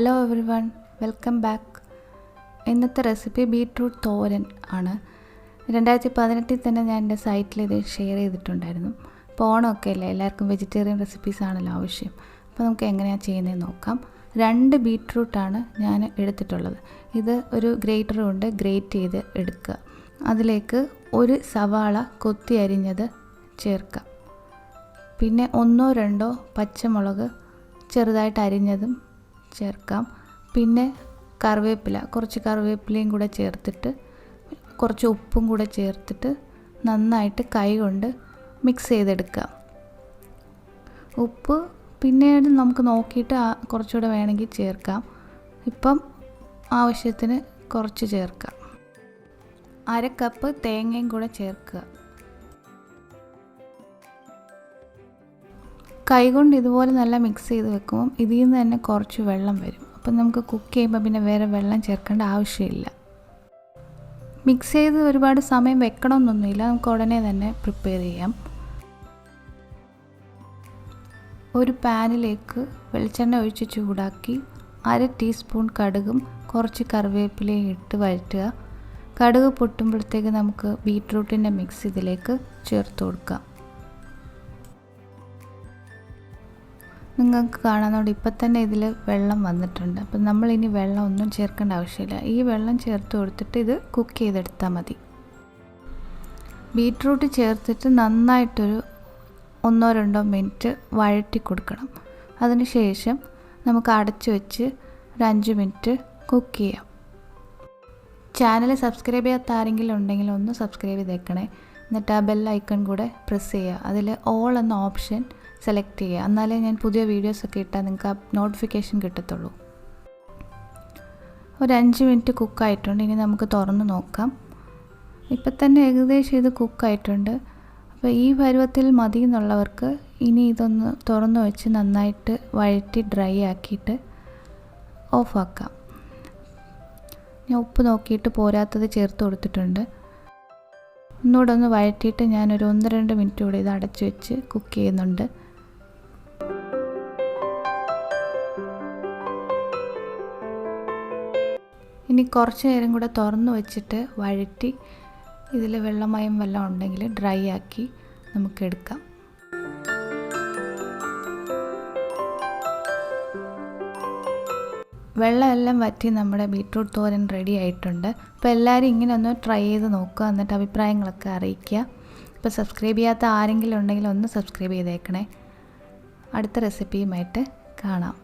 Hello every one, welcome back. ഇന്നത്തെ recipe beetroot തോരൻ ആണ്. 2018 തന്നെ ഞാൻ എൻ്റെ സൈറ്റിൽ ഇത് ഷെയർ ചെയ്തിട്ടുണ്ടായിരുന്നു. ഇപ്പോൾ ഓണമൊക്കെ അല്ലേ, എല്ലാവർക്കും വെജിറ്റേറിയൻ റെസിപ്പീസ് ആണല്ലോ ആവശ്യം. അപ്പോൾ നമുക്ക് എങ്ങനെയാണ് ചെയ്യുന്നതെന്ന് നോക്കാം. 2 ബീട്രൂട്ടാണ് ഞാൻ എടുത്തിട്ടുള്ളത്. ഇത് ഒരു ഗ്രേറ്റർ കൊണ്ട് ഗ്രേറ്റ് ചെയ്ത് എടുക്കുക. അതിലേക്ക് ഒരു സവാള കൊത്തി അരിഞ്ഞത് ചേർക്കാം. പിന്നെ 1-2 പച്ചമുളക് ചെറുതായിട്ട് അരിഞ്ഞതും ചേർക്കാം. പിന്നെ കുറച്ച് കറിവേപ്പിലയും കൂടെ ചേർത്തിട്ട് കുറച്ച് ഉപ്പും കൂടെ ചേർത്തിട്ട് നന്നായിട്ട് കൈ കൊണ്ട് മിക്സ് ചെയ്തെടുക്കുക. ഉപ്പ് പിന്നീട് നമുക്ക് നോക്കിയിട്ട് കുറച്ചുകൂടെ വേണമെങ്കിൽ ചേർക്കാം. ഇപ്പം ആവശ്യത്തിന് കുറച്ച് ചേർക്കാം. 1/2 കപ്പ് തേങ്ങയും കൂടെ ചേർക്കുക. കൈകൊണ്ട് ഇതുപോലെ നല്ല മിക്സ് ചെയ്ത് വെക്കുമ്പം ഇതിൽ നിന്ന് തന്നെ കുറച്ച് വെള്ളം വരും. അപ്പം നമുക്ക് കുക്ക് ചെയ്യുമ്പോൾ പിന്നെ വേറെ വെള്ളം ചേർക്കേണ്ട ആവശ്യമില്ല. മിക്സ് ചെയ്ത് ഒരുപാട് സമയം വെക്കണമെന്നൊന്നുമില്ല, നമുക്ക് ഉടനെ തന്നെ പ്രിപ്പയർ ചെയ്യാം. ഒരു പാനിലേക്ക് വെളിച്ചെണ്ണ ഒഴിച്ച് ചൂടാക്കി 1/2 ടീസ്പൂൺ കടുകും കുറച്ച് കറിവേപ്പിലയും ഇട്ട് വഴറ്റുക. കടുക് പൊട്ടുമ്പോഴത്തേക്ക് നമുക്ക് ബീട്രൂട്ടിൻ്റെ മിക്സ് ഇതിലേക്ക് ചേർത്ത് കൊടുക്കാം. നിങ്ങൾക്ക് കാണാവുന്നതുകൊണ്ട് ഇപ്പം തന്നെ ഇതിൽ വെള്ളം വന്നിട്ടുണ്ട്. അപ്പം നമ്മളിനി വെള്ളം ഒന്നും ചേർക്കേണ്ട ആവശ്യമില്ല. ഈ വെള്ളം ചേർത്ത് കൊടുത്തിട്ട് ഇത് കുക്ക് ചെയ്തെടുത്താൽ മതി. ബീട്രൂട്ട് ചേർത്തിട്ട് നന്നായിട്ടൊരു 1-2 മിനിറ്റ് വഴറ്റി കൊടുക്കണം. അതിനുശേഷം നമുക്ക് അടച്ചു വെച്ച് ഒരു 5 മിനിറ്റ് കുക്ക് ചെയ്യാം. ചാനൽ സബ്സ്ക്രൈബ് ചെയ്യാത്ത ആരെങ്കിലും ഉണ്ടെങ്കിൽ ഒന്ന് സബ്സ്ക്രൈബ് ചെയ്തേക്കണേ. എന്നിട്ട് ആ ബെൽ ഐക്കൺ കൂടെ പ്രസ് ചെയ്യുക. അതിൽ ഓൾ എന്ന ഓപ്ഷൻ സെലക്ട് ചെയ്യുക. എന്നാലേ ഞാൻ പുതിയ വീഡിയോസൊക്കെ ഇട്ടാൽ നിങ്ങൾക്ക് ആ നോട്ടിഫിക്കേഷൻ കിട്ടത്തുള്ളൂ. ഒരു 5 മിനിറ്റ് കുക്കായിട്ടുണ്ട്. ഇനി നമുക്ക് തുറന്ന് നോക്കാം. ഇപ്പം തന്നെ ഏകദേശം ഇത് കുക്കായിട്ടുണ്ട്. അപ്പോൾ ഈ പരുവത്തിൽ മതി എന്നുള്ളവർക്ക് ഇനി ഇതൊന്ന് തുറന്ന് വെച്ച് നന്നായിട്ട് വഴറ്റി ഡ്രൈ ആക്കിയിട്ട് ഓഫാക്കാം. ഞാൻ ഉപ്പ് നോക്കിയിട്ട് പോരാത്തത് ചേർത്ത് കൊടുത്തിട്ടുണ്ട്. ഒന്നുകൂടെ ഒന്ന് വഴറ്റിയിട്ട് ഞാനൊരു 1-2 മിനിറ്റ് കൂടെ ഇത് അടച്ചു വെച്ച് കുക്ക് ചെയ്യുന്നുണ്ട്. ഇനി കുറച്ച് നേരം കൂടെ തുറന്ന് വെച്ചിട്ട് വഴറ്റി ഇതിൽ വെള്ളമയം വല്ലതും ഉണ്ടെങ്കിൽ ഡ്രൈ ആക്കി നമുക്കെടുക്കാം. വെള്ളമെല്ലാം വറ്റി നമ്മുടെ ബീട്രൂട്ട് തോരൻ റെഡി ആയിട്ടുണ്ട്. അപ്പോൾ എല്ലാവരും ഇങ്ങനെ ഒന്ന് ട്രൈ ചെയ്ത് നോക്കുക, എന്നിട്ട് അഭിപ്രായങ്ങളൊക്കെ അറിയിക്കുക. ഇപ്പോൾ സബ്സ്ക്രൈബ് ചെയ്യാത്ത ആരെങ്കിലും ഉണ്ടെങ്കിൽ ഒന്ന് സബ്സ്ക്രൈബ് ചെയ്തേക്കണേ. അടുത്ത റെസിപ്പിയുമായിട്ട് കാണാം.